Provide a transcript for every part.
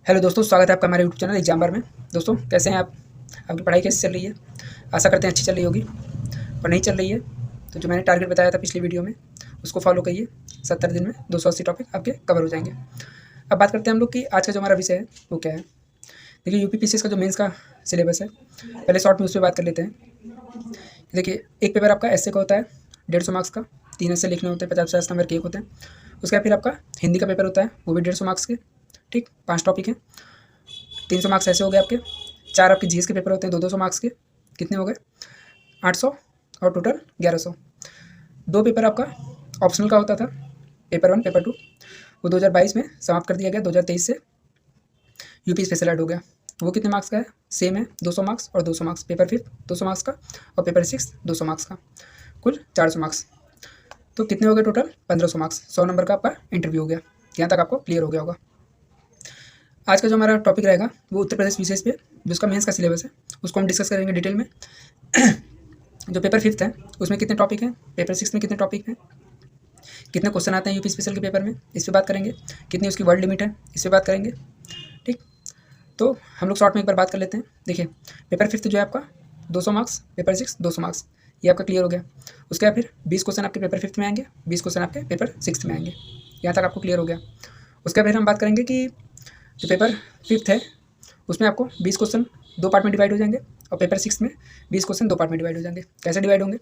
Hello दोस्तों, स्वागत है आपका हमारे यूट्यूब चैनल एग्जाम बार में। दोस्तों कैसे हैं आप? आपकी पढ़ाई कैसे चल रही है? आशा करते हैं अच्छी चल रही होगी। और नहीं चल रही है तो जो मैंने टारगेट बताया था पिछली वीडियो में उसको फॉलो करिए। 70 दिन में 280 टॉपिक आपके कवर हो जाएंगे। अब बात करते हैं हम लोग कि आज का जो हमारा विषय है वो क्या है। देखिए, यूपीपीसीएस का जो मेंस का सिलेबस है, पहले शॉर्ट में उस पर बात कर लेते हैं। देखिए, एक पेपर आपका ऐसे का होता है 150 मार्क्स का, 3 ऐसे लिखने होते हैं, 50-50 नंबर के एक होते हैं। उसके बाद फिर आपका हिंदी का पेपर होता है, वो भी 150 मार्क्स के। ठीक, 5 टॉपिक हैं, 300 मार्क्स ऐसे हो गए आपके। 4 आपके जीएस के पेपर होते हैं 200 मार्क्स के, कितने हो गए 800, और टोटल 1100। 2 पेपर आपका ऑप्शनल का होता था, पेपर 1 पेपर 2, वो 2022 में समाप्त कर दिया गया। 2023 से यूपी स्पेशल ऐड हो गया। वो कितने मार्क्स का है? सेम है, 200 मार्क्स और 200 मार्क्स। पेपर 5 200 मार्क्स का और पेपर 6 200 मार्क्स का, कुल 400 मार्क्स। तो कितने हो गए टोटल? 1500 मार्क्स। 100 नंबर का आपका इंटरव्यू हो गया। यहाँ तक आपको क्लियर हो गया होगा। आज का जो हमारा टॉपिक रहेगा वो उत्तर प्रदेश विशेष पे जो उसका मेंस का सिलेबस है उसको हम डिस्कस करेंगे डिटेल में। जो पेपर 5 है उसमें कितने टॉपिक हैं, पेपर 6 में कितने टॉपिक हैं, कितने क्वेश्चन आते हैं यूपी स्पेशल के पेपर में, इस पर बात करेंगे। कितनी उसकी वर्ड लिमिट है, इस पर बात करेंगे। ठीक, तो हम लोग शॉर्ट में एक बार बात कर लेते हैं। देखिए, पेपर 5 जो है आपका 200 मार्क्स, पेपर 6 200 मार्क्स, ये आपका क्लियर हो गया। उसके बाद फिर 20 क्वेश्चन आपके पेपर 5 में आएंगे, 20 क्वेश्चन आपके पेपर 6 में आएंगे। यहाँ तक आपको क्लियर हो गया। उसके बाद फिर हम बात करेंगे कि जो पेपर 5 है उसमें आपको 20 क्वेश्चन 2 पार्ट में डिवाइड हो जाएंगे, और पेपर 6 में 20 क्वेश्चन 2 पार्ट में डिवाइड हो जाएंगे। कैसे डिवाइड होंगे?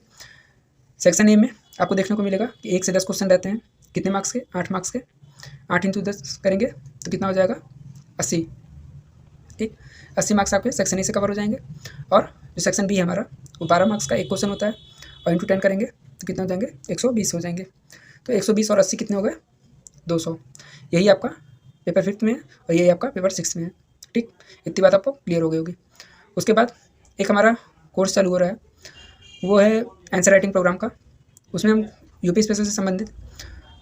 सेक्शन ए में आपको देखने को मिलेगा कि 1 से 10 क्वेश्चन रहते हैं। कितने मार्क्स के? 8 मार्क्स के। 8 इंटू 10 करेंगे तो कितना हो जाएगा? 80। ठीक, 80 मार्क्स आपके सेक्शन ए से कवर हो जाएंगे। और जो सेक्शन बी है हमारा, वो 12 मार्क्स का एक क्वेश्चन होता है, और इंटू 10 करेंगे तो कितने हो जाएंगे? 120 हो जाएंगे। तो 120 और 80 कितने हो गए? 200। यही आपका पेपर 5 में है और यही आपका पेपर 6 में है। ठीक, इतनी बात आपको क्लियर हो गई होगी। उसके बाद एक हमारा कोर्स चालू हो रहा है, वो है आंसर राइटिंग प्रोग्राम का। उसमें हम यूपी स्पेशल से संबंधित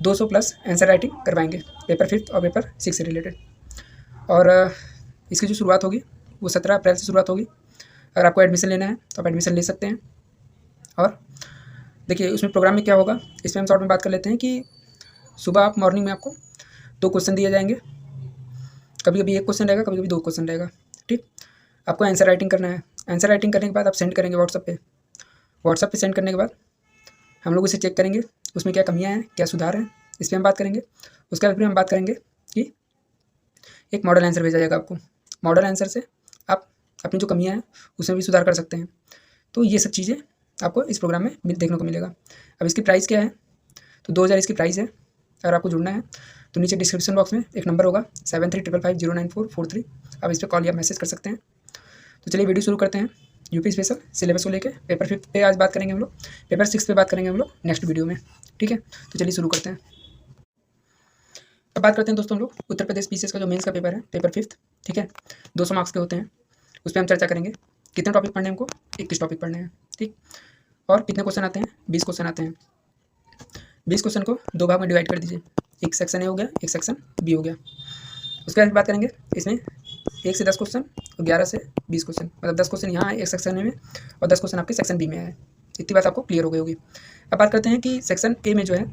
200 प्लस आंसर राइटिंग करवाएंगे, पेपर 5 और पेपर 6 से रिलेटेड। और इसकी जो शुरुआत होगी वो 17 अप्रैल से शुरुआत होगी। अगर आपको एडमिशन लेना है तो आप एडमिशन ले सकते हैं। और देखिए, उसमें प्रोग्राम में क्या होगा, इसमें हम शॉर्ट में बात कर लेते हैं कि सुबह आप मॉर्निंग में आपको 2 क्वेश्चन दिए जाएंगे। कभी कभी 1 क्वेश्चन रहेगा, कभी कभी 2 क्वेश्चन रहेगा। ठीक, आपको आंसर राइटिंग करना है। आंसर राइटिंग करने के बाद आप सेंड करेंगे व्हाट्सअप पे। व्हाट्सअप पे सेंड करने के बाद हम लोग उसे चेक करेंगे, उसमें क्या कमियां हैं, क्या सुधार हैं, इस पर हम बात करेंगे। उसके बाद फिर हम बात करेंगे कि एक मॉडल आंसर भेजा जाएगा आपको। मॉडल आंसर से आप अपनी जो कमियां हैं उसमें भी सुधार कर सकते हैं। तो ये सब चीज़ें आपको इस प्रोग्राम में देखने को मिलेगा। अब इसकी प्राइस क्या है? तो 2000 इसकी प्राइस है। अगर आपको जुड़ना है तो नीचे डिस्क्रिप्शन बॉक्स में एक नंबर होगा 7355509443, आप इस पर कॉल या मैसेज कर सकते हैं। तो चलिए वीडियो शुरू करते हैं। यूपी स्पेशल सिलेबस को लेकर पेपर 5 पे आज बात करेंगे हम लोग, पेपर 6 पे बात करेंगे हम लोग नेक्स्ट वीडियो में। ठीक है, तो चलिए शुरू करते हैं। अब बात करते हैं दोस्तों हम लोग उत्तर प्रदेश पीसीएस का जो मेंस का पेपर है, पेपर 5। ठीक है, 200 मार्क्स के होते हैं, उस पर हम चर्चा करेंगे। कितने टॉपिक पढ़ने हैं हमको? 21 टॉपिक पढ़ने हैं। ठीक, और कितने क्वेश्चन आते हैं? 20 क्वेश्चन आते हैं। 20 क्वेश्चन को 2 भाग में डिवाइड कर दीजिए, एक सेक्शन ए हो गया, एक सेक्शन बी हो गया। उसके बाद बात करेंगे इसमें 1 से 10 क्वेश्चन और 11 से 20 क्वेश्चन, मतलब 10 क्वेश्चन यहाँ आए एक सेक्शन ए में और 10 क्वेश्चन आपके सेक्शन बी में आए। इतनी बात आपको क्लियर हो गई होगी। अब बात करते हैं कि सेक्शन ए में जो है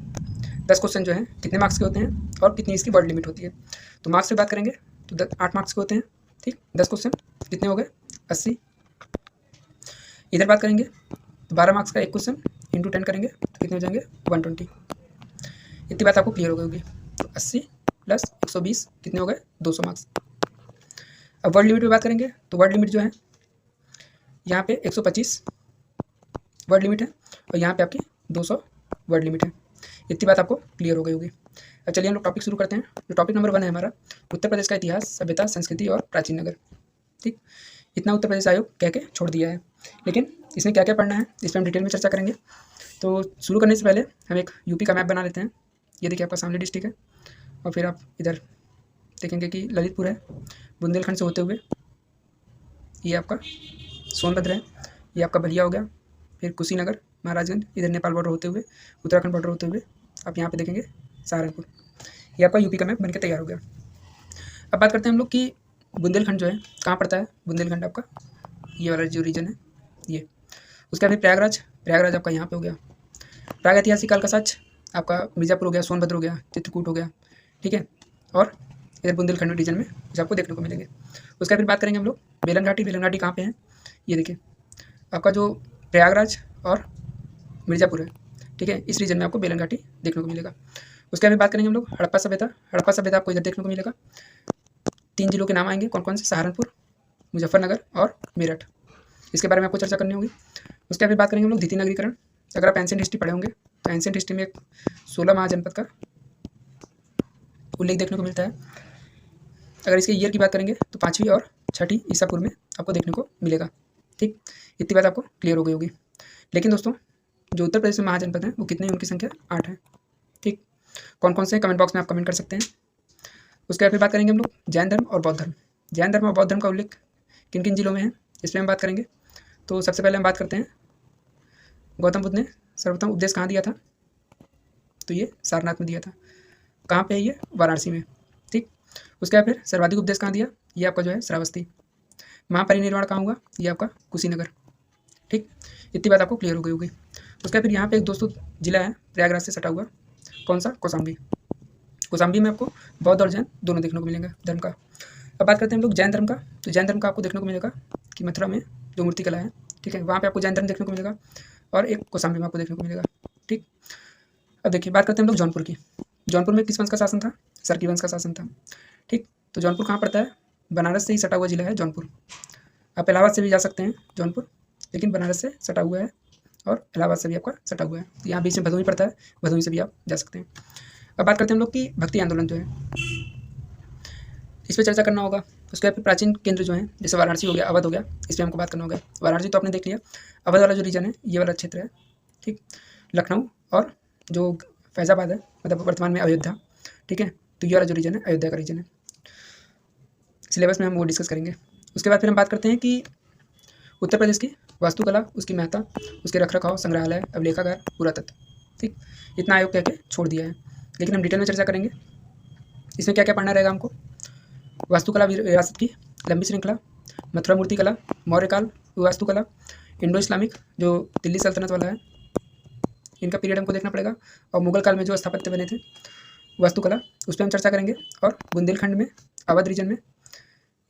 10 क्वेश्चन जो है कितने मार्क्स के होते हैं और कितनी इसकी वर्ड लिमिट होती है। तो मार्क्स से बात करेंगे तो 8 मार्क्स के होते हैं। ठीक, 10 क्वेश्चन कितने हो गए? 80। इधर बात करेंगे तो 12 मार्क्स का एक क्वेश्चन इंटू 10 करेंगे तो कितने हो जाएंगे? 120। इतनी बात आपको क्लियर हो गई होगी। तो 80 प्लस 120 कितने हो गए? 200 मार्क्स। अब वर्ड लिमिट पे बात करेंगे तो वर्ड लिमिट जो है यहाँ पे 125 वर्ड लिमिट है और यहाँ पे आपकी 200 वर्ड लिमिट है। इतनी बात आपको क्लियर हो गई होगी। अब चलिए हम लोग टॉपिक शुरू करते हैं। जो टॉपिक नंबर 1 है हमारा, उत्तर प्रदेश का इतिहास, सभ्यता, संस्कृति और प्राचीन नगर। ठीक, इतना उत्तर प्रदेश आयोग कह के छोड़ दिया है, लेकिन इसमें क्या क्या पढ़ना है इस पर हम डिटेल में चर्चा करेंगे। तो शुरू करने से पहले हम एक यूपी का मैप बना लेते हैं। ये देखिए आपका सामने डिस्ट्रिक्ट है, और फिर आप इधर देखेंगे कि ललितपुर है, बुंदेलखंड से होते हुए ये आपका सोनभद्र है, ये आपका बलिया हो गया, फिर कुशीनगर, महाराजगंज, इधर नेपाल बॉर्डर होते हुए, उत्तराखंड बॉर्डर होते हुए आप यहाँ पे देखेंगे सहारनपुर। ये आपका यूपी का मैप बनके तैयार हो गया। अब बात करते हैं हम लोग कि बुंदेलखंड जो है कहाँ पड़ता है। बुंदेलखंड आपका ये वाला जो रीजन है ये। उसके बाद प्रयागराज, प्रयागराज आपका यहाँ पे हो गया। प्रागैतिहासिक काल का सच आपका मिर्जापुर हो गया, सोनभद्र हो गया, चित्रकूट हो गया। ठीक है, और इधर बुंदेलखंड रीजन में जो आपको देखने को मिलेंगे। उसके फिर बात करेंगे हम लोग बेलन घाटी। बेलन घाटी कहाँ पे है, ये देखिए आपका जो प्रयागराज और मिर्ज़ापुर है, ठीक है, इस रीजन में आपको बेलन घाटी देखने को मिलेगा। उसके बाद बात करेंगे हम लोग हड़प्पा सभ्यता। हड़प्पा सभ्यता आपको इधर देखने को मिलेगा। 3 जिलों के नाम आएंगे, कौन कौन से, सहारनपुर, मुजफ्फरनगर और मेरठ। इसके बारे में आपको चर्चा करनी होगी। उसके बाद बात करेंगे हम लोग द्वितीय नगरीकरण। अगर आप एंशिएंट हिस्ट्री पढ़े होंगे तो एंशिएंट हिस्ट्री में एक 16 महाजनपद का उल्लेख देखने को मिलता है। अगर इसके ईयर की बात करेंगे तो 5वीं और 6ठी ईसा पूर्व में आपको देखने को मिलेगा। ठीक, इतनी बात आपको क्लियर हो गई होगी। लेकिन दोस्तों जो उत्तर प्रदेश में महाजनपद हैं वो कितने हैं, उनकी संख्या 8 है। ठीक, कौन कौन से, कमेंट बॉक्स में आप कमेंट कर सकते हैं। उसके बाद फिर बात करेंगे हम लोग जैन धर्म और बौद्ध धर्म। जैन धर्म और बौद्ध धर्म का उल्लेख किन किन जिलों में है, इस पर हम बात करेंगे। तो सबसे पहले हम बात करते हैं गौतम बुद्ध ने सर्वप्रथम उपदेश कहाँ दिया था, तो ये सारनाथ में दिया था। कहाँ पे है ये, वाराणसी में। ठीक, उसके बाद फिर सर्वाधिक उपदेश कहाँ दिया, ये आपका जो है श्रावस्ती। महापरिनिर्वाण कहाँ हुआ, ये आपका कुशीनगर। ठीक, इतनी बात आपको क्लियर हो गई होगी। उसके बाद फिर यहाँ पे एक दोस्तों जिला है प्रयागराज से सटा हुआ, कौन सा, कौशाम्बी। कौशाम्बी में आपको बौद्ध और जैन दोनों देखने को मिलेंगे धर्म का। अब बात करते हैं हम लोग जैन धर्म का। तो जैन धर्म का आपको देखने को मिलेगा कि मथुरा में जो मूर्ति कला है, ठीक है, वहाँ पे आपको जैन धर्म देखने को मिलेगा, और एक कौशाम्बी में आपको देखने को मिलेगा। ठीक, अब देखिए बात करते हैं हम लोग जौनपुर की। जौनपुर में किस वंश का शासन था, सरकी वंश का शासन था। ठीक, तो जौनपुर कहाँ पड़ता है, बनारस से ही सटा हुआ जिला है जौनपुर। आप इलाहाबाद से भी जा सकते हैं जौनपुर, लेकिन बनारस से सटा हुआ है और इलाहाबाद से भी आपका सटा हुआ है। तो यहाँ बीच में भदोही पड़ता है, भदोही से भी आप जा सकते हैं। अब बात करते हैं हम लोग की भक्ति आंदोलन जो है, इस पर चर्चा करना होगा। उसके बाद प्राचीन केंद्र जो है, जैसे वाराणसी हो गया, अवध हो गया, इस पर हमको बात करना होगा। वाराणसी तो आपने देख लिया, अवध वाला जो रीजन है, ये वाला क्षेत्र है। ठीक, लखनऊ और जो फैजाबाद है, मतलब वर्तमान में अयोध्या, ठीक है, तो ये वाला जो रीजन है अयोध्या का रीजन है। सिलेबस में हम वो डिस्कस करेंगे। उसके बाद फिर हम बात करते हैं कि उत्तर प्रदेश की वास्तुकला, उसकी महत्ता, उसके रखरखाव, संग्रहालय, अभिलेखागार, पुरातत्व। ठीक, इतना आयोग कह के छोड़ दिया है, लेकिन हम डिटेल में चर्चा करेंगे। इसमें क्या क्या पढ़ना रहेगा हमको, वास्तुकला विरासत की लंबी श्रृंखला, मथुरा मूर्ति कला, मौर्य काल वास्तुकला, इंडो इस्लामिक जो दिल्ली सल्तनत वाला है, इनका पीरियड हमको देखना पड़ेगा, और मुगल काल में जो स्थापत्य बने थे वास्तुकला, उस पर हम चर्चा करेंगे। और बुंदेलखंड में, अवध रीजन में,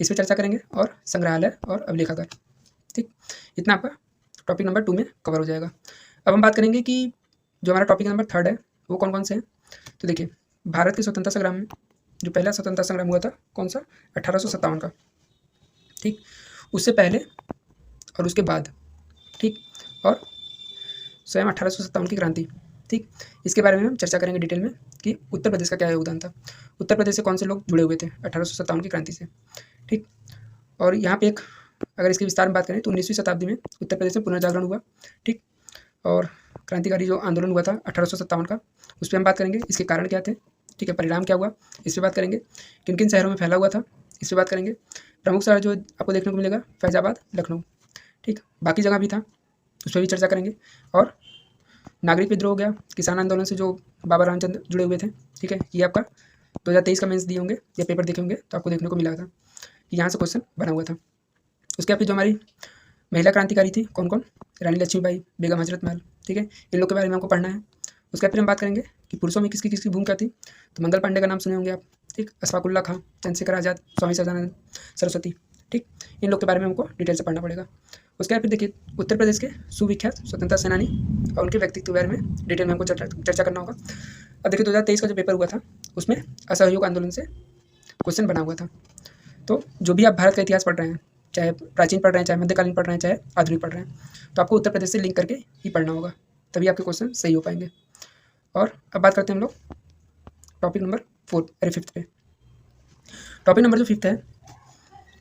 इस पर चर्चा करेंगे, और संग्रहालय और अभिलेखागार। ठीक, इतना आपका टॉपिक नंबर 2 में कवर हो जाएगा। अब हम बात करेंगे कि जो हमारा टॉपिक नंबर 3 है वो कौन कौन से हैं। तो देखिए, भारत के स्वतंत्रता संग्राम में जो पहला स्वतंत्रता संग्राम हुआ था, कौन सा, 1857 का। ठीक, उससे पहले और उसके बाद, ठीक, और स्वयं 1857 की क्रांति। ठीक, इसके बारे में हम चर्चा करेंगे डिटेल में कि उत्तर प्रदेश का क्या योगदान था, उत्तर प्रदेश से कौन से लोग जुड़े हुए थे 1857 की क्रांति से। ठीक, और यहाँ पे एक अगर इसके विस्तार में बात करें तो 19वीं शताब्दी में उत्तर प्रदेश में पुनर्जागरण हुआ। ठीक, और क्रांतिकारी जो आंदोलन हुआ था 1857 का, उस पर हम बात करेंगे, इसके कारण क्या थे, ठीक है, परिणाम क्या हुआ, इस पर बात करेंगे। किन किन शहरों में फैला हुआ था, इस पर बात करेंगे। प्रमुख शहर जो आपको देखने को मिलेगा, फैजाबाद, लखनऊ। ठीक, बाकी जगह भी था, उस पर भी चर्चा करेंगे। और नागरिक विद्रोह हो गया, किसान आंदोलन से जो बाबा रामचंद्र जुड़े हुए थे। ठीक है, ये आपका 2023 का मेंस दिए होंगे या पेपर देखे होंगे तो आपको देखने को मिला था कि यहाँ से क्वेश्चन बना हुआ था। उसके बाद फिर जो हमारी महिला क्रांतिकारी थी, कौन कौन, रानी लक्ष्मीबाई, बेगम हजरत महल। ठीक है, इन लोग के बारे में हमको पढ़ना है। उसके बाद फिर हम बात करेंगे कि पुरुषों में किसकी किसकी भूमिका थी। तो मंगल पांडे का नाम सुने होंगे आप, ठीक, अशफाकुल्ला खां, चंद्रशेखर आज़ाद, स्वामी सदानंद सरस्वती। ठीक, इन लोग के बारे में हमको डिटेल से पढ़ना पड़ेगा। उसके बाद फिर देखिए, उत्तर प्रदेश के सुविख्यात स्वतंत्रता सेनानी और उनके व्यक्तित्व के बारे में डिटेल में हमको चर्चा करना होगा। अब देखिए 2023 का जो पेपर हुआ था उसमें असहयोग आंदोलन से क्वेश्चन बना हुआ था। तो जो भी आप भारत का इतिहास पढ़ रहे हैं, चाहे प्राचीन पढ़ रहे हैं, चाहे मध्यकालीन पढ़ रहे हैं, चाहे आधुनिक पढ़ रहे हैं, तो आपको उत्तर प्रदेश से लिंक करके ही पढ़ना होगा, तभी आपके क्वेश्चन सही हो पाएंगे। और अब बात करते हैं हम लोग टॉपिक नंबर 5 पे। टॉपिक नंबर जो 5 है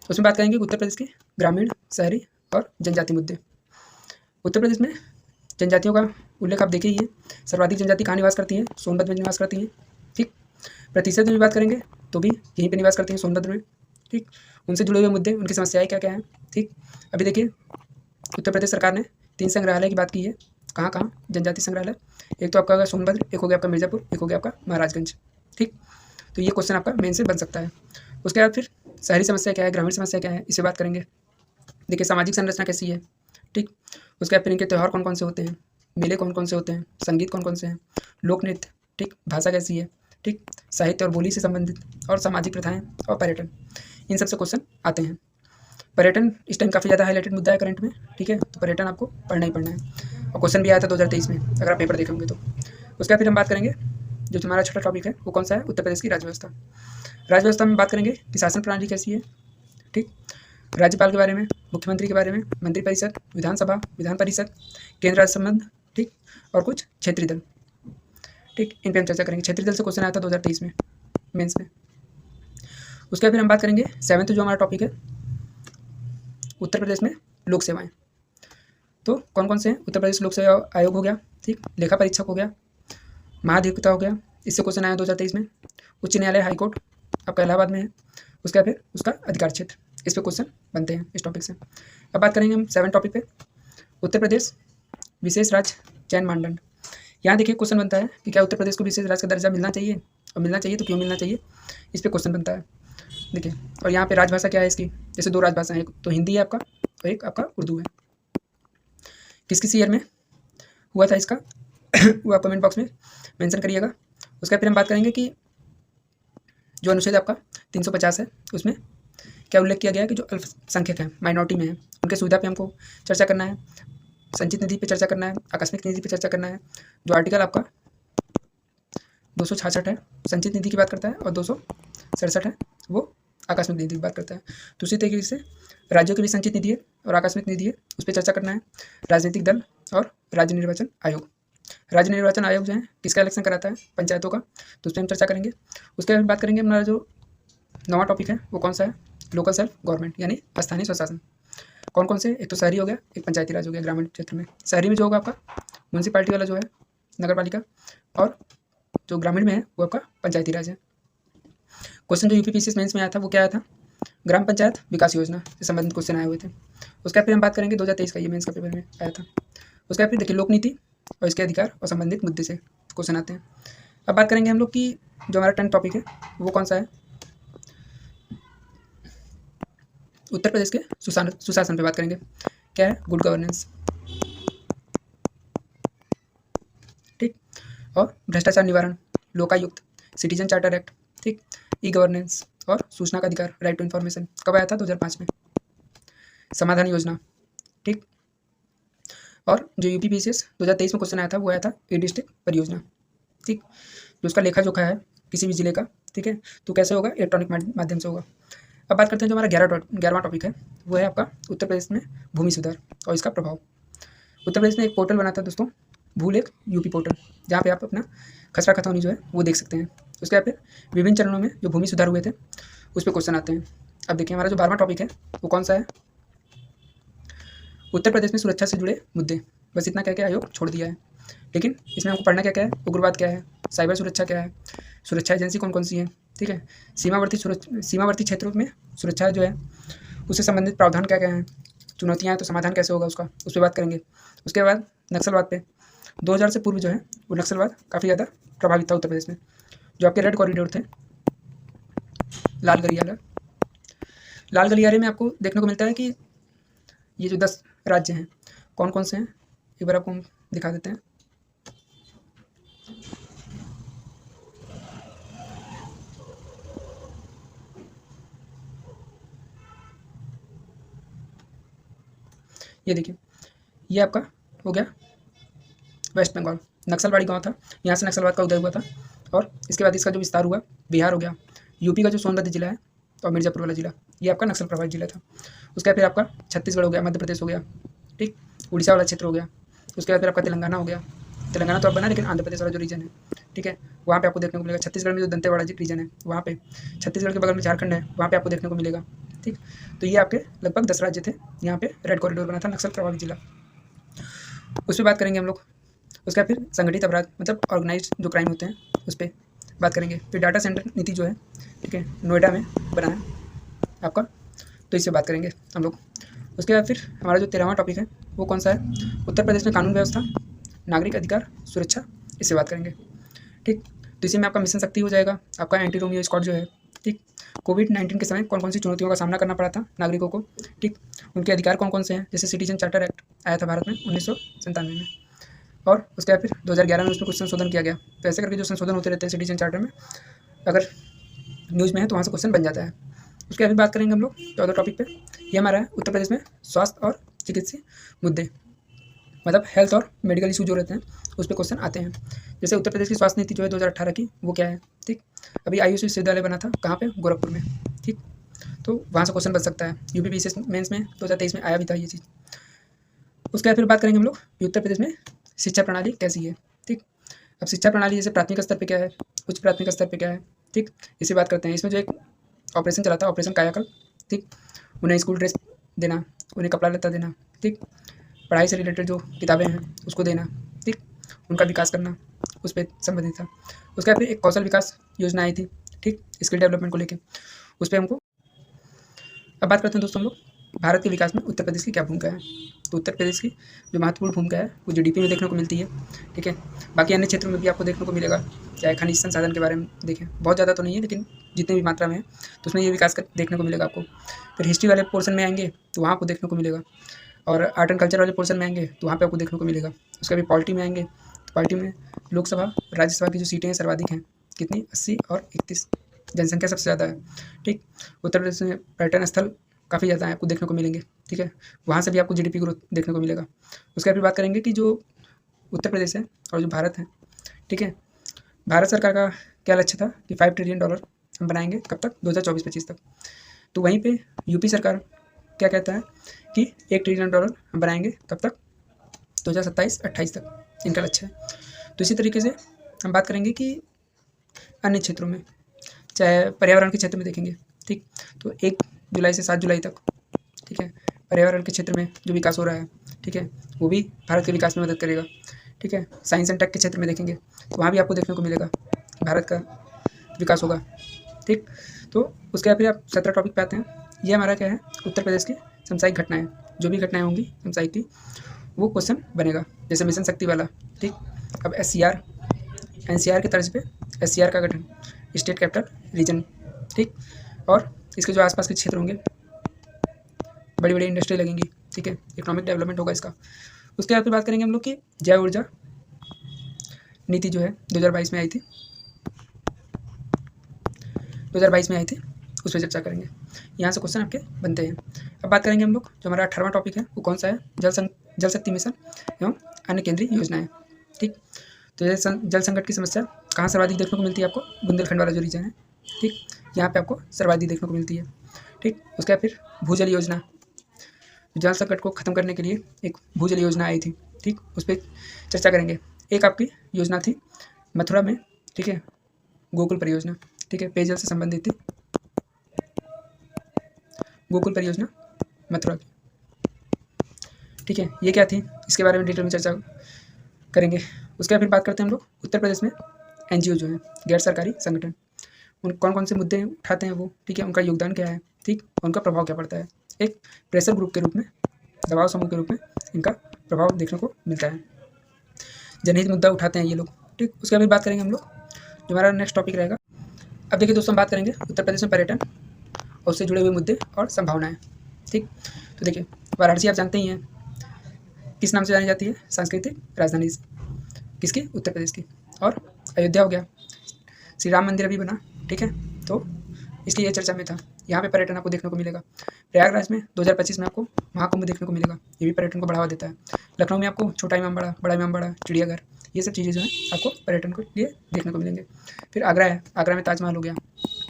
उसमें बात करेंगे उत्तर प्रदेश के ग्रामीण, शहरी और जनजाति मुद्दे। उत्तर प्रदेश में जनजातियों का उल्लेख आप देखिए, ये सर्वाधिक जनजाति कहाँ निवास करती हैं, सोनभद्र में निवास करती हैं। ठीक, प्रतिशत में बात करेंगे तो भी यहीं पे निवास करती हैं, सोनभद्र में। ठीक, उनसे जुड़े हुए मुद्दे, उनकी समस्याएं क्या क्या हैं। ठीक, अभी देखिए उत्तर प्रदेश सरकार ने 3 संग्रहालय की बात की है। कहाँ कहाँ, जनजाति संग्रहालय, एक तो आपका सोनभद्र, एक हो गया आपका मिर्ज़ापुर, एक हो गया आपका महाराजगंज। ठीक, तो ये क्वेश्चन आपका मेन से बन सकता है। उसके बाद फिर शहरी समस्या क्या है, ग्रामीण समस्या क्या है, इसे बात करेंगे। देखिए सामाजिक संरचना कैसी है। ठीक, उसके बाद फिर इनके त्यौहार कौन कौन से होते हैं, मेले कौन कौन से होते हैं, संगीत कौन कौन से हैं, लोक नृत्य, ठीक, भाषा कैसी है, ठीक, साहित्य और बोली से संबंधित और सामाजिक प्रथाएं और पर्यटन, इन सब से क्वेश्चन आते हैं। पर्यटन इस टाइम काफ़ी ज़्यादा हाईलाइटेड मुद्दा है करंट में, ठीक है, तो पर्यटन आपको पढ़ना ही पढ़ना है और क्वेश्चन भी आया था 2023 में अगर आप पेपर देखेंगे तो। उसके बाद फिर हम बात करेंगे जो तुम्हारा छोटा टॉपिक है वो कौन सा है, उत्तर प्रदेश की राज्य व्यवस्था। राज्य व्यवस्था में बात करेंगे कि शासन प्रणाली कैसी है, ठीक, राज्यपाल के बारे में, मुख्यमंत्री के बारे में, मंत्रिपरिषद, विधानसभा, विधान परिषद, केंद्र राज्य संबंध, ठीक, और कुछ क्षेत्रीय दल, ठीक, इन पर हम चर्चा करेंगे। क्षेत्रीय दल से क्वेश्चन आया था 2023 में मेंस में। उसके बाद फिर हम बात करेंगे 7th जो हमारा टॉपिक है उत्तर प्रदेश में लोक सेवाएं। तो कौन कौन से हैं, उत्तर प्रदेश लोक सेवा आयोग हो गया, ठीक, लेखा परीक्षक हो गया, महाधिवक्ता हो गया, इससे क्वेश्चन आया 2023 में। उच्च न्यायालय हाईकोर्ट आपका इलाहाबाद में है। उसके बाद फिर उसका अधिकार क्षेत्र, इस पर क्वेश्चन बनते हैं इस टॉपिक से। अब बात करेंगे हम 7 टॉपिक पे, उत्तर प्रदेश विशेष राज्य चयन मानदंड। यहाँ देखिए क्वेश्चन बनता है कि क्या उत्तर प्रदेश को विशेष राज्य का दर्जा मिलना चाहिए, और मिलना चाहिए तो क्यों मिलना चाहिए, इस पर क्वेश्चन बनता है। देखिए, और यहाँ पे राजभाषा क्या है इसकी, जैसे 2 राजभाषाएं, एक तो हिंदी है आपका और एक आपका उर्दू है। किस किस ईयर में हुआ था इसका वो आप कमेंट बॉक्स में मेंशन करिएगा। उसके फिर हम बात करेंगे कि जो अनुच्छेद आपका 350 है उसमें क्या उल्लेख किया गया है कि जो अल्पसंख्यक हैं, माइनॉरिटी में हैं, उनके सुविधा पे हमको चर्चा करना है, संचित निधि पे चर्चा करना है, आकस्मिक निधि पे चर्चा करना है। जो आर्टिकल आपका 266 है संचित निधि की बात करता है और 267 है वो आकस्मिक निधि की बात करता है। तो उसी तरीके से राज्यों की भी संचित निधि है और आकस्मिक निधि है, उस पर चर्चा करना है। राजनीतिक दल और राज्य निर्वाचन आयोग, राज्य निर्वाचन आयोग जो है किसका इलेक्शन कराता है, पंचायतों का, तो उस पर हम चर्चा करेंगे। उसके बाद बात करेंगे हमारा जो 9वां टॉपिक है वो कौन सा है, लोकल सेल्फ गवर्नमेंट यानी स्थानीय स्वशासन। कौन कौन से, एक तो शहरी हो गया, एक पंचायती राज हो गया ग्रामीण क्षेत्र में। शहरी में जो होगा आपका म्यूनसिपालिटी वाला जो है नगर पालिका, और जो ग्रामीण में है वो आपका पंचायती राज है। क्वेश्चन जो यूपीपीसीएस मेंस में आया था वो क्या आया था, ग्राम पंचायत विकास योजना से संबंधित क्वेश्चन आए हुए थे। उसके बाद फिर हम बात करेंगे 2023 का, ये मेंस का पेपर में आया था। उसके बाद फिर देखिए लोक नीति और इसके अधिकार और संबंधित मुद्दे से क्वेश्चन आते हैं। अब बात करेंगे हम लोग कि जो हमारा 10 टॉपिक है वो कौन सा है, उत्तर प्रदेश के सुशासन पे बात करेंगे। क्या है, गुड गवर्नेंस, ठीक, और भ्रष्टाचार निवारण, लोकायुक्त, सिटीजन चार्टर एक्ट, ठीक, ई गवर्नेंस और सूचना का अधिकार, राइट टू इन्फॉर्मेशन, कब आया था 2005 में। समाधान योजना, ठीक, और जो यूपीपीसीएस 2023 में क्वेश्चन आया था वो आया था ई डिस्ट्रिक्ट परियोजना, ठीक, जो उसका लेखा जोखा है किसी भी जिले का, ठीक है, तो कैसे होगा, इलेक्ट्रॉनिक माध्यम से होगा। अब बात करते हैं जो हमारा 11वां टॉपिक है वो है आपका उत्तर प्रदेश में भूमि सुधार और इसका प्रभाव। उत्तर प्रदेश में एक पोर्टल बना था दोस्तों, भूलेख यूपी पोर्टल, जहाँ पे आप अपना खसरा खतौनी जो है वो देख सकते हैं। उसके बाद फिर विभिन्न चरणों में जो भूमि सुधार हुए थे उस पर क्वेश्चन आते हैं। अब देखिए हमारा जो 12वां टॉपिक है वो कौन सा है, उत्तर प्रदेश में सुरक्षा से जुड़े मुद्दे। बस इतना कह के आयोग छोड़ दिया है, लेकिन इसमें हमको पढ़ना क्या क्या है, उग्रवाद क्या है, साइबर सुरक्षा क्या है, सुरक्षा एजेंसी कौन कौन सी है, ठीक है, सीमावर्ती क्षेत्रों में सुरक्षा जो है उससे संबंधित प्रावधान क्या क्या हैं, चुनौतियाँ हैं तो समाधान कैसे होगा उसका, उस पर बात करेंगे। उसके बाद नक्सलवाद पे 2000 से पूर्व जो है वो नक्सलवाद काफ़ी ज़्यादा प्रभावित था उत्तर प्रदेश में। जो आपके रेड कॉरिडोर थे, लाल गलियारे में आपको देखने को मिलता है कि ये जो 10 राज्य हैं कौन कौन से हैं, एक बार आपको हम दिखा देते हैं। ये देखिए, ये आपका हो गया वेस्ट बंगाल, नक्सलवाड़ी गांव था, यहाँ से नक्सलवाद का उदय हुआ था। और इसके बाद इसका जो विस्तार हुआ बिहार हो गया, यूपी का जो सोनभद्र जिला है और मिर्जापुर वाला जिला ये आपका नक्सल प्रभावित जिला था। उसके बाद फिर आपका छत्तीसगढ़ हो गया, मध्य प्रदेश हो गया, ठीक, उड़ीसा वाला क्षेत्र हो गया। उसके बाद फिर आपका तेलंगाना हो गया, तेलंगाना तो अब बना लेकिन आंध्र प्रदेश वाला जो रीजन है, ठीक है, वहाँ पे आपको देखने को मिलेगा। छत्तीसगढ़ में जो दंतेवाड़ा रीजन है वहाँ पे, छत्तीसगढ़ के बगल में झारखंड है वहाँ पे आपको देखने को मिलेगा, ठीक। तो ये आपके लगभग 10 राज्य थे, यहाँ पे रेड कॉरिडोर बना था, नक्सल प्रभावित जिला, उस पर बात करेंगे हम लोग। उसके बाद फिर संगठित अपराध मतलब ऑर्गेनाइज जो क्राइम होते हैं उस पर बात करेंगे। फिर डाटा सेंटर नीति जो है, ठीक है, नोएडा में बना है आपका, तो इससे बात करेंगे हम लोग। उसके बाद फिर हमारा जो 13वां टॉपिक है वो कौन सा है, उत्तर प्रदेश में कानून व्यवस्था, नागरिक अधिकार, सुरक्षा, इससे बात करेंगे, ठीक। तो इसी में आपका मिशन शक्ति हो जाएगा, आपका एंटी रोमियो स्क्वाड जो है, ठीक। कोविड-19 के समय कौन कौन सी चुनौतियों का सामना करना पड़ा था नागरिकों को, ठीक, उनके अधिकार कौन कौन से हैं, जैसे सिटीजन चार्टर एक्ट आया था भारत में 1997 में। और उसके बाद फिर 2011 में उसमें कुछ संशोधन किया गया। तो ऐसे करके जो संशोधन होते रहते हैं सिटीजन चार्टर में, अगर न्यूज़ में है तो वहाँ से क्वेश्चन बन जाता है। उसके बाद बात करेंगे हम लोग 14 टॉपिक पे। ये हमारा है उत्तर प्रदेश में स्वास्थ्य और चिकित्सीय मुद्दे, मतलब हेल्थ और मेडिकल इशू जो रहते हैं उस पर क्वेश्चन आते हैं। जैसे उत्तर प्रदेश की स्वास्थ्य नीति जो है 2018 की, वो क्या है, ठीक। अभी आयुष विश्वविद्यालय बना था, कहाँ पे, गोरखपुर में, ठीक। तो वहाँ से क्वेश्चन बन सकता है। यूपी पीसीएस मेंस में 2023 में आया भी था ये चीज़। उसके बाद फिर बात करेंगे हम लोग कि उत्तर प्रदेश में शिक्षा प्रणाली कैसी है, ठीक। अब शिक्षा प्रणाली जैसे प्राथमिक स्तर पे क्या है, उच्च प्राथमिक स्तर पे क्या है, ठीक, इसी बात करते हैं। इसमें जो एक ऑपरेशन चला था, ऑपरेशन कायाकल्प, ठीक, उन्हें स्कूल ड्रेस देना, उन्हें कपड़ा लत्ता देना, ठीक, पढ़ाई से रिलेटेड जो किताबें हैं उसको देना, ठीक, उनका विकास करना, उस पर संबंधित था। उसके बाद फिर एक कौशल विकास योजना आई थी, ठीक, स्किल डेवलपमेंट को लेकर, उस पर हमको। अब बात करते हैं दोस्तों हम लोग भारत के विकास में उत्तर प्रदेश की क्या भूमिका है। तो उत्तर प्रदेश की जो महत्वपूर्ण भूमिका है वो जीडीपी में देखने को मिलती है, ठीक है। बाकी अन्य क्षेत्रों में भी आपको देखने को मिलेगा, चाहे खनिज संसाधन के बारे में देखें, बहुत ज़्यादा तो नहीं है लेकिन जितनी भी मात्रा में है तो उसमें ये विकास देखने को मिलेगा आपको। फिर हिस्ट्री वाले पोर्शन में आएंगे तो वहाँ आपको देखने को मिलेगा, और आर्ट एंड कल्चर वाले पोर्शन में आएंगे तो वहाँ पे आपको देखने को मिलेगा। उसके बाद पॉलिटी में आएंगे तो पॉलिटी में लोकसभा राज्यसभा की जो सीटें हैं सर्वाधिक हैं, कितनी, 80 और 31, जनसंख्या सबसे ज़्यादा है, ठीक। उत्तर प्रदेश में पर्यटन स्थल काफ़ी ज़्यादा है, आपको देखने को मिलेंगे, ठीक है। वहाँ से भी आपको जीडीपी ग्रोथ देखने को मिलेगा। उसके बाद फिर बात करेंगे कि जो उत्तर प्रदेश है और जो भारत है, ठीक है, भारत सरकार का क्या लक्ष्य था कि $5 ट्रिलियन हम बनाएंगे, कब तक, 2024-25 तक। तो वहीं पे यूपी सरकार क्या कहता है कि $1 ट्रिलियन हम बनाएंगे, कब तक, 2027-28 तक, इनका लक्ष्य है। तो इसी तरीके से हम बात करेंगे कि अन्य क्षेत्रों में, चाहे पर्यावरण के क्षेत्र में देखेंगे, ठीक, तो 1 जुलाई से 7 जुलाई तक, ठीक है, पर्यावरण के क्षेत्र में जो विकास हो रहा है, ठीक है, वो भी भारत के विकास में मदद करेगा, ठीक है। साइंस एंड टेक के क्षेत्र में देखेंगे तो वहाँ भी आपको देखने को मिलेगा कि भारत का विकास होगा, ठीक। तो उसके बाद फिर आप 17 टॉपिक पे आते हैं। ये हमारा क्या है, उत्तर प्रदेश की समसामयिक घटनाएं, जो भी घटनाएं होंगी समसामयिक की, वो क्वेश्चन बनेगा। जैसे मिशन शक्ति वाला, ठीक। अब SCR NCR की तर्ज पे SCR का गठन, स्टेट कैपिटल रीजन, ठीक, और इसके जो आसपास के क्षेत्र होंगे, बड़ी बड़ी इंडस्ट्री लगेंगी, ठीक है, इकोनॉमिक डेवलपमेंट होगा इसका। उसके बाद फिर बात करेंगे हम लोग कि जैव ऊर्जा नीति जो है 2022 में आई थी, 2022 में आई थी, उस पर चर्चा करेंगे। यहाँ से क्वेश्चन आपके बनते हैं। अब बात करेंगे हम लोग जो हमारा 18वां टॉपिक है वो कौन सा है, जल शक्ति मिशन एवं अन्य केंद्रीय योजनाएं, ठीक। तो ये जल संकट की समस्या कहाँ सर्वाधिक देखने को मिलती है आपको, बुंदेलखंड वाला जो रीजन है, ठीक, यहाँ पे आपको सर्वाधिक देखने को मिलती है, ठीक। उसके बाद फिर भूजल योजना, जल संकट को खत्म करने के लिए एक भूजल योजना आई थी, ठीक, उस पर चर्चा करेंगे। एक आपकी योजना थी मथुरा में, ठीक है, गोकुल परियोजना, ठीक है, पेयजल से संबंधित थी, गोकुल परियोजना मथुरा की, ठीक है। ये क्या थी, इसके बारे में डिटेल में चर्चा करेंगे। उसके बाद फिर बात करते हैं हम लोग उत्तर प्रदेश में NGO जो है, गैर सरकारी संगठन, उन कौन कौन से मुद्दे उठाते हैं वो, ठीक है, उनका योगदान क्या है, ठीक, उनका प्रभाव क्या पड़ता है। एक प्रेशर ग्रुप के रूप में, दबाव समूह के रूप में इनका प्रभाव देखने को मिलता है। जनहित मुद्दा उठाते हैं ये लोग, ठीक। उसके बाद बात करेंगे हम लोग जो हमारा नेक्स्ट टॉपिक रहेगा। अब देखिए दोस्तों, हम बात करेंगे उत्तर प्रदेश में पर्यटन और उससे जुड़े हुए मुद्दे और संभावनाएं, ठीक। तो देखिए वाराणसी आप जानते ही हैं किस नाम से जानी जाती है, सांस्कृतिक राजधानी किसकी, उत्तर प्रदेश की। और अयोध्या हो गया, श्री राम मंदिर अभी बना, ठीक है, तो इसलिए ये चर्चा में था। यहाँ पे पर्यटन आपको देखने को मिलेगा। प्रयागराज में 2025 में आपको महाकुंभ देखने को मिलेगा, ये भी पर्यटन को बढ़ावा देता है। लखनऊ में आपको छोटा इमामबाड़ा, बड़ा इमामबाड़ा, चिड़ियाघर, ये सब चीज़ें जो हैं आपको पर्यटन के लिए देखने को मिलेंगे। फिर आगरा है, आगरा में ताजमहल हो गया,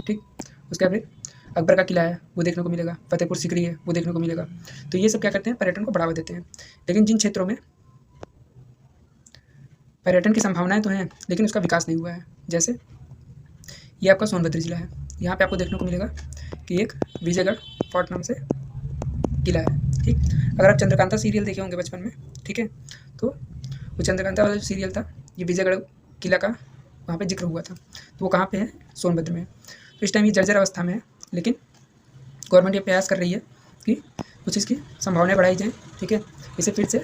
ठीक। उसके बाद फिर अकबर का किला है वो देखने को मिलेगा, फतेहपुर सीकरी है वो देखने को मिलेगा। तो ये सब क्या करते हैं, पर्यटन को बढ़ावा देते हैं। लेकिन जिन क्षेत्रों में पर्यटन की संभावनाएं तो हैं लेकिन उसका विकास नहीं हुआ है, जैसे ये आपका सोनभद्र जिला है, यहाँ पे आपको देखने को मिलेगा कि एक विजयगढ़ फोर्ट नाम से किला है, ठीक। अगर आप चंद्रकांता सीरियल देखे होंगे बचपन में, ठीक है, तो वो चंद्रकांता वाला जो सीरियल था, ये विजयगढ़ किला का वहाँ पे जिक्र हुआ था, तो वो कहाँ पे है, सोनभद्र में है। तो इस टाइम ये जर्जर अवस्था में है, लेकिन गवर्नमेंट ये प्रयास कर रही है कि कुछ इसकी संभावनाएं बढ़ाई जाएँ, ठीक है, इसे फिर से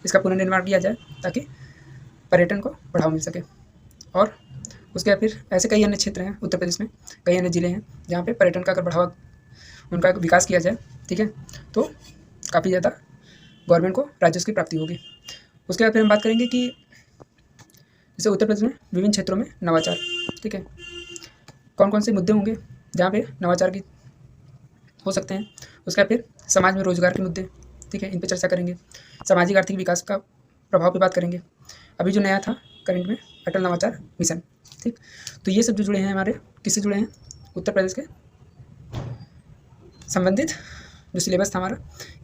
इसका पुनर्निर्माण किया जाए ताकि पर्यटन को बढ़ावा मिल सके। और उसके बाद फिर ऐसे कई अन्य क्षेत्र हैं उत्तर प्रदेश में, कई अन्य ज़िले हैं जहाँ पे पर्यटन का अगर बढ़ावा, उनका विकास किया जाए, ठीक है, तो काफ़ी ज़्यादा गवर्नमेंट को राजस्व की प्राप्ति होगी। उसके बाद फिर हम बात करेंगे कि जैसे उत्तर प्रदेश में विभिन्न क्षेत्रों में नवाचार, ठीक है, कौन कौन से मुद्दे होंगे जहाँ पे नवाचार की हो सकते हैं। उसके बाद फिर समाज में रोजगार के मुद्दे, ठीक है, इन पर चर्चा करेंगे। सामाजिक आर्थिक विकास का प्रभाव पे बात करेंगे। अभी जो नया था करंट में अटल नवाचार मिशन, ठीक। तो ये सब जो जुड़े हैं हमारे, किससे जुड़े हैं, उत्तर प्रदेश के संबंधित जो सिलेबस था हमारा,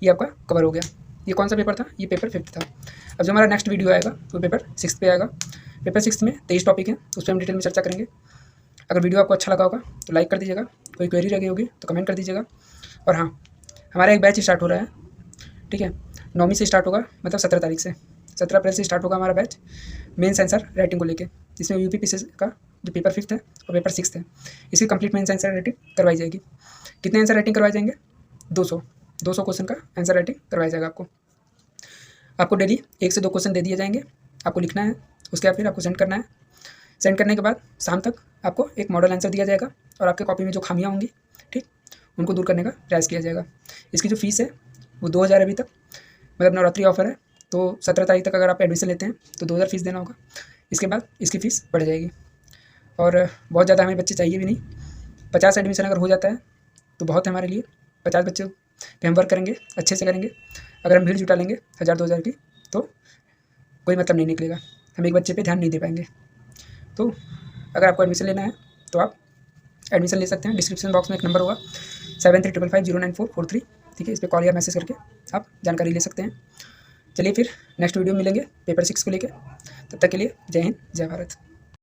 ये आपका कवर हो गया। ये कौन सा पेपर था, ये पेपर 5 था। अब जो हमारा नेक्स्ट वीडियो आएगा वो पेपर 6 पे आएगा। पेपर 6 में 23 टॉपिक है, उस पर हम डिटेल में चर्चा करेंगे। अगर वीडियो आपको अच्छा लगा होगा तो लाइक कर दीजिएगा, कोई क्वेरी रह गई होगी तो कमेंट कर दीजिएगा। और हाँ, हमारा एक बैच स्टार्ट हो रहा है, ठीक है, 9वीं से स्टार्ट होगा, मतलब 17 तारीख से, 17 अप्रैल से स्टार्ट होगा हमारा बैच मेंस आंसर राइटिंग को लेके, जिसमें यूपीपीसीएस का जो पेपर 5 है और पेपर 6 है, इसकी कंप्लीट मेंस आंसर राइटिंग करवाई जाएगी। कितने आंसर राइटिंग करवाए जाएंगे, 200 क्वेश्चन का आंसर राइटिंग करवाया जाएगा। आपको डेली 1 से 2 क्वेश्चन दे दिए जाएंगे, आपको लिखना है, उसके बाद फिर आपको सेंड करना है। सेंड करने के बाद शाम तक आपको एक मॉडल आंसर दिया जाएगा और आपके कॉपी में जो खामियां होंगी, ठीक, उनको दूर करने का प्रयास किया जाएगा। इसकी जो फीस है वो 2000 अभी तक, मतलब नवरात्रि ऑफर है, तो 17 तारीख तक अगर आप एडमिशन लेते हैं तो 2000 फीस देना होगा। इसके बाद इसकी फ़ीस बढ़ जाएगी। और बहुत ज़्यादा हमें बच्चे चाहिए भी नहीं, 50 एडमिशन अगर हो जाता है तो बहुत है हमारे लिए। 50 बच्चों पे हम वर्क करेंगे, अच्छे से करेंगे। अगर हम भीड़ जुटा लेंगे 1000-2000 की तो कोई मतलब नहीं निकलेगा, हम एक बच्चे पे ध्यान नहीं दे पाएंगे। तो अगर आपको एडमिशन लेना है तो आप एडमिशन ले सकते हैं। डिस्क्रिप्शन बॉक्स में एक नंबर होगा 7355509443, ठीक है, इस पर कॉल या मैसेज करके आप जानकारी ले सकते हैं। चलिए फिर नेक्स्ट वीडियो में मिलेंगे पेपर 6 को लेकर। तब तक के लिए जय हिंद, जय भारत।